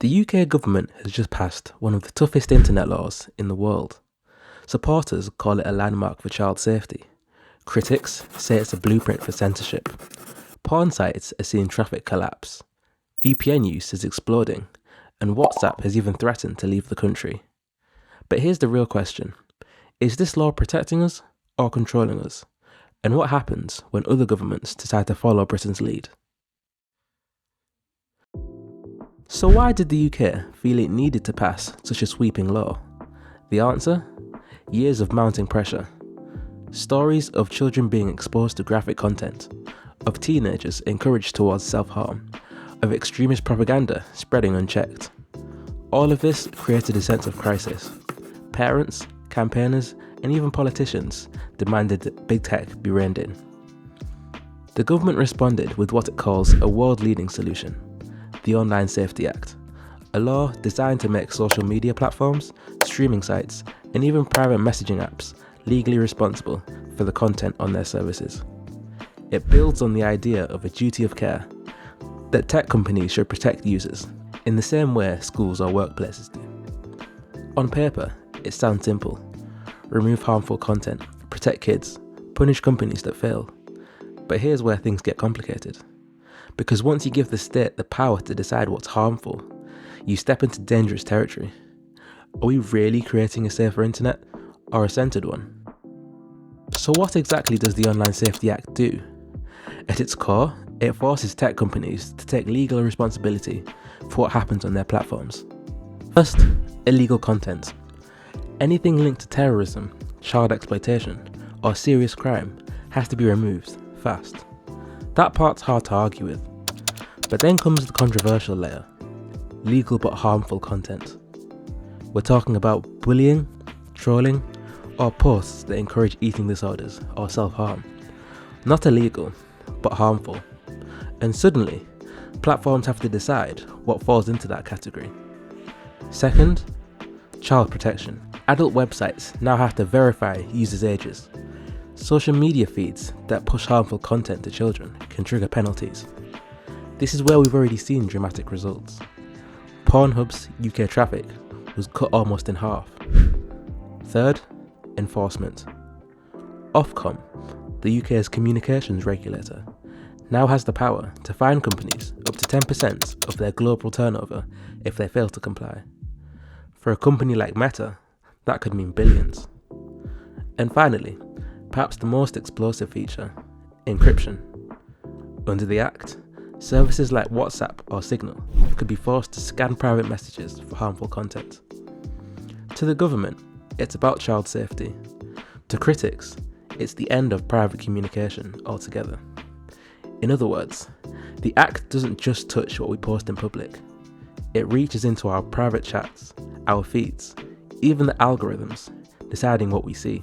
The UK government has just passed one of the toughest internet laws in the world. Supporters call it a landmark for child safety. Critics say it's a blueprint for censorship. Porn sites are seeing traffic collapse. VPN use is exploding, and WhatsApp has even threatened to leave the country. But here's the real question. Is this law protecting us or controlling us? And what happens when other governments decide to follow Britain's lead? So why did the UK feel it needed to pass such a sweeping law? The answer? Years of mounting pressure. Stories of children being exposed to graphic content, of teenagers encouraged towards self-harm, of extremist propaganda spreading unchecked. All of this created a sense of crisis. Parents, campaigners, and even politicians demanded that big tech be reined in. The government responded with what it calls a world-leading solution, the Online Safety Act, a law designed to make social media platforms, streaming sites, and even private messaging apps legally responsible for the content on their services. It builds on the idea of a duty of care, that tech companies should protect users in the same way schools or workplaces do. On paper, it sounds simple. Remove harmful content, protect kids, punish companies that fail. But here's where things get complicated. Because once you give the state the power to decide what's harmful, you step into dangerous territory. Are we really creating a safer internet or a censored one? So what exactly does the Online Safety Act do? At its core, it forces tech companies to take legal responsibility for what happens on their platforms. First, illegal content. Anything linked to terrorism, child exploitation, or serious crime has to be removed fast. That part's hard to argue with. But then comes the controversial layer, legal but harmful content. We're talking about bullying, trolling, or posts that encourage eating disorders or self-harm. Not illegal, but harmful. And suddenly, platforms have to decide what falls into that category. Second, child protection. Adult websites now have to verify users' ages. Social media feeds that push harmful content to children can trigger penalties. This is where we've already seen dramatic results. Pornhub's UK traffic was cut almost in half. Third, enforcement. Ofcom, the UK's communications regulator, now has the power to fine companies up to 10% of their global turnover if they fail to comply. For a company like Meta, that could mean billions. And finally, perhaps the most explosive feature, encryption. Under the Act, services like WhatsApp or Signal could be forced to scan private messages for harmful content. To the government, it's about child safety. To critics, it's the end of private communication altogether. In other words, the Act doesn't just touch what we post in public. It reaches into our private chats, our feeds, even the algorithms, deciding what we see.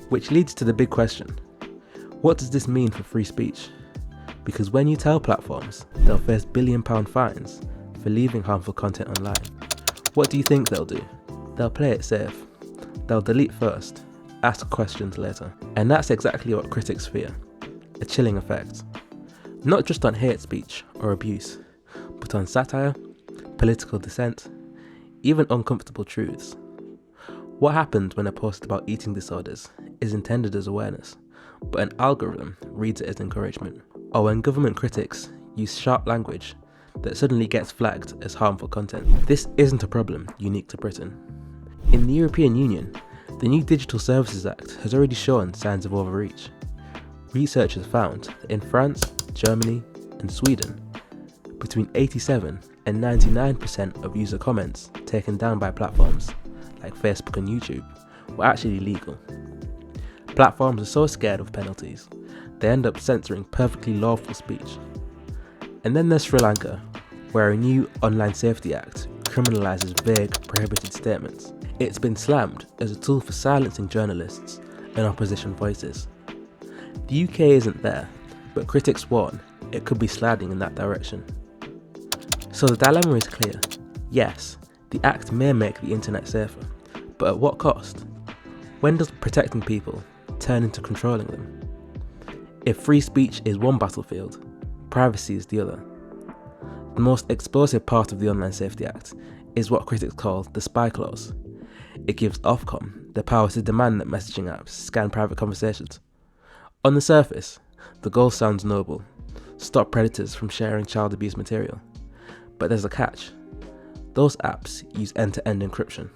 Which leads to the big question. What does this mean for free speech? Because when you tell platforms they'll face billion-pound fines for leaving harmful content online, what do you think they'll do? They'll play it safe. They'll delete first, ask questions later. And that's exactly what critics fear. A chilling effect. Not just on hate speech or abuse, but on satire, political dissent, even uncomfortable truths. What happens when a post about eating disorders is intended as awareness, but an algorithm reads it as encouragement? Or when government critics use sharp language that suddenly gets flagged as harmful content? This isn't a problem unique to Britain. In the European Union, the new Digital Services Act has already shown signs of overreach. Research has found that in France, Germany, and Sweden, between 87 and 99% of user comments taken down by platforms like Facebook and YouTube were actually legal. Platforms are so scared of penalties, they end up censoring perfectly lawful speech. And then there's Sri Lanka, where a new Online Safety Act criminalises vague, prohibited statements. It's been slammed as a tool for silencing journalists and opposition voices. The UK isn't there, but critics warn it could be sliding in that direction. So the dilemma is clear. Yes, the Act may make the internet safer, but at what cost? When does protecting people turn into controlling them? If free speech is one battlefield, privacy is the other. The most explosive part of the Online Safety Act is what critics call the spy clause. It gives Ofcom the power to demand that messaging apps scan private conversations. On the surface, the goal sounds noble: stop predators from sharing child abuse material. But there's a catch. Those apps use end-to-end encryption.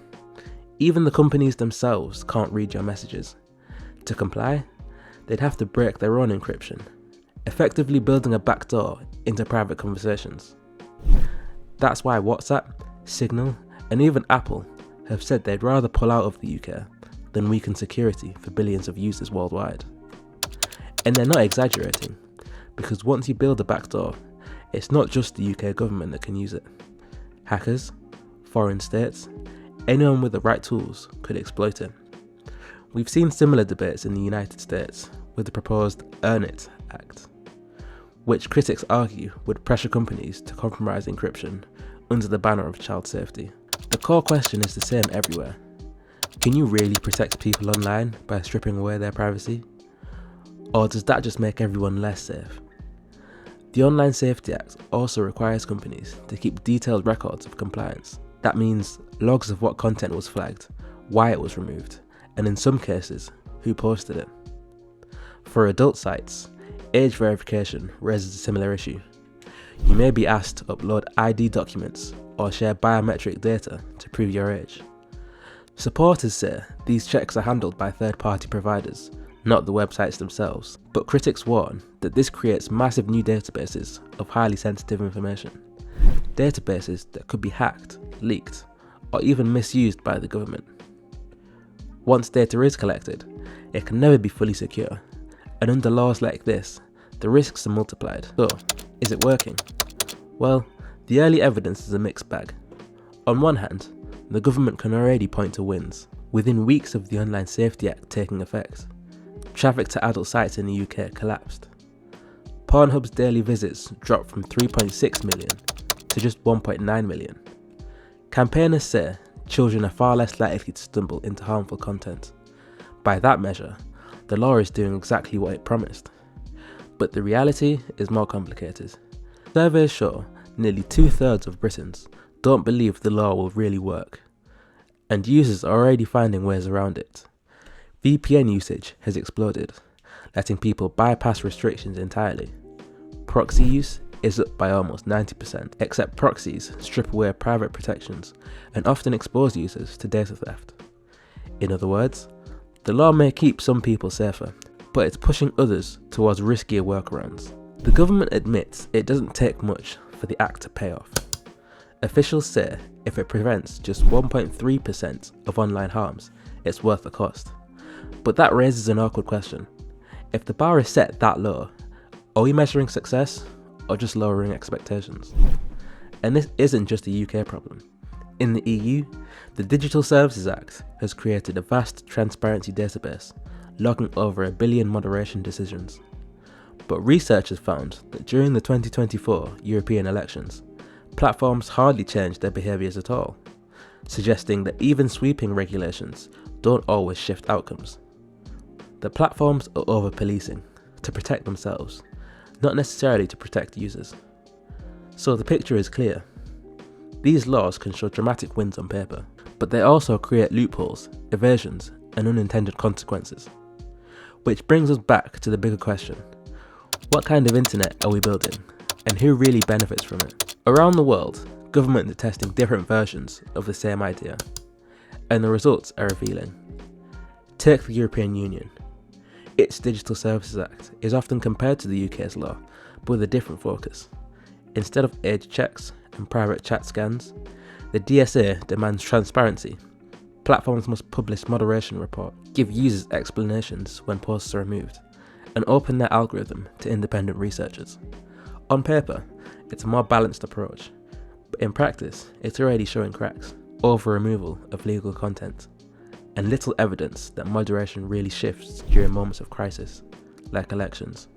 Even the companies themselves can't read your messages. To comply, they'd have to break their own encryption, effectively building a backdoor into private conversations. That's why WhatsApp, Signal, and even Apple have said they'd rather pull out of the UK than weaken security for billions of users worldwide. And they're not exaggerating, because once you build a backdoor, it's not just the UK government that can use it. Hackers, foreign states, anyone with the right tools could exploit it. We've seen similar debates in the United States with the proposed Earn It Act, which critics argue would pressure companies to compromise encryption under the banner of child safety. The core question is the same everywhere. Can you really protect people online by stripping away their privacy? Or does that just make everyone less safe? The Online Safety Act also requires companies to keep detailed records of compliance. That means logs of what content was flagged, why it was removed, and in some cases, who posted it. For adult sites, age verification raises a similar issue. You may be asked to upload ID documents or share biometric data to prove your age. Supporters say these checks are handled by third-party providers, not the websites themselves, but critics warn that this creates massive new databases of highly sensitive information. Databases that could be hacked, leaked, or even misused by the government. Once data is collected, it can never be fully secure, and under laws like this, the risks are multiplied. So, is it working? Well, the early evidence is a mixed bag. On one hand, the government can already point to wins. Within weeks of the Online Safety Act taking effect, traffic to adult sites in the UK collapsed. Pornhub's daily visits dropped from 3.6 million to just 1.9 million. Campaigners say children are far less likely to stumble into harmful content. By that measure, the law is doing exactly what it promised. But the reality is more complicated. Surveys show nearly 2/3 of Britons don't believe the law will really work, and users are already finding ways around it. VPN usage has exploded, letting people bypass restrictions entirely. Proxy use is up by almost 90%, except proxies strip away private protections and often expose users to data theft. In other words, the law may keep some people safer, but it's pushing others towards riskier workarounds. The government admits it doesn't take much for the act to pay off. Officials say if it prevents just 1.3% of online harms, it's worth the cost. But that raises an awkward question. If the bar is set that low, are we measuring success or just lowering expectations? And this isn't just a UK problem. In the EU, the Digital Services Act has created a vast transparency database, logging over 1 billion moderation decisions. But research has found that during the 2024 European elections, platforms hardly changed their behaviours at all, suggesting that even sweeping regulations don't always shift outcomes. The platforms are over-policing to protect themselves, not necessarily to protect users. So the picture is clear. These laws can show dramatic wins on paper, but they also create loopholes, evasions, and unintended consequences. Which brings us back to the bigger question: what kind of internet are we building, and who really benefits from it? Around the world, governments are testing different versions of the same idea, and the results are revealing. Take the European Union. Its Digital Services Act is often compared to the UK's law, but with a different focus. Instead of age checks and private chat scans, the DSA demands transparency. Platforms must publish moderation reports, give users explanations when posts are removed, and open their algorithm to independent researchers. On paper, it's a more balanced approach, but in practice, it's already showing cracks, over removal of legal content, and little evidence that moderation really shifts during moments of crisis, like elections.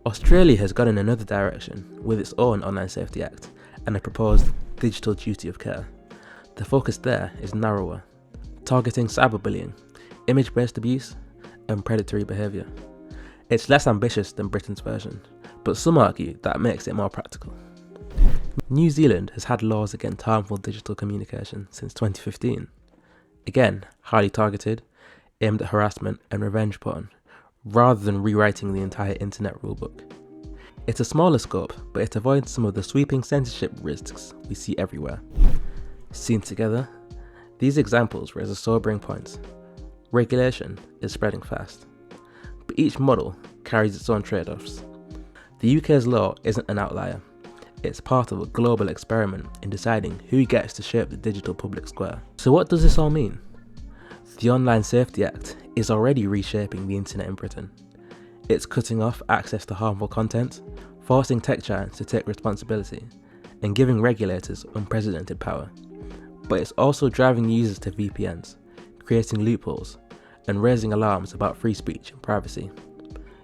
Australia has gone in another direction with its own Online Safety Act and a proposed Digital Duty of Care. The focus there is narrower, targeting cyberbullying, image-based abuse, and predatory behaviour. It's less ambitious than Britain's version, but some argue that makes it more practical. New Zealand has had laws against harmful digital communication since 2015. Again, highly targeted, aimed at harassment and revenge porn, rather than rewriting the entire internet rulebook. It's a smaller scope, but it avoids some of the sweeping censorship risks we see everywhere. Seen together, these examples raise a sobering point. Regulation is spreading fast, but each model carries its own trade-offs. The UK's law isn't an outlier. It's part of a global experiment in deciding who gets to shape the digital public square. So what does this all mean? The Online Safety Act is already reshaping the internet in Britain. It's cutting off access to harmful content, forcing tech giants to take responsibility, and giving regulators unprecedented power. But it's also driving users to VPNs, creating loopholes, and raising alarms about free speech and privacy.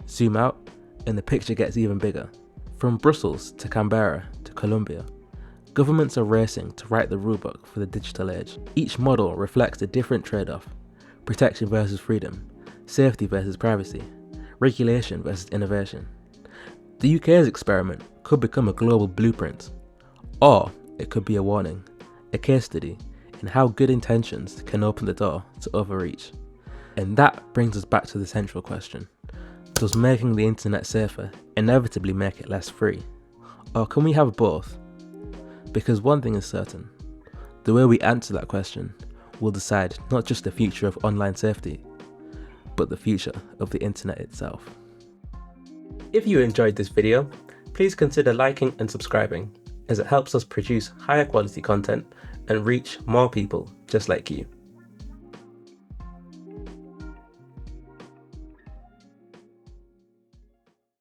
Zoom out, and the picture gets even bigger. From Brussels to Canberra to Colombia, governments are racing to write the rulebook for the digital age. Each model reflects a different trade-off: protection versus freedom, safety versus privacy, regulation versus innovation. The UK's experiment could become a global blueprint, or it could be a warning, a case study in how good intentions can open the door to overreach. And that brings us back to the central question: does making the internet safer inevitably make it less free? Or can we have both? Because one thing is certain: the way we answer that question will decide not just the future of online safety, but the future of the internet itself. If you enjoyed this video, please consider liking and subscribing, as it helps us produce higher quality content and reach more people just like you.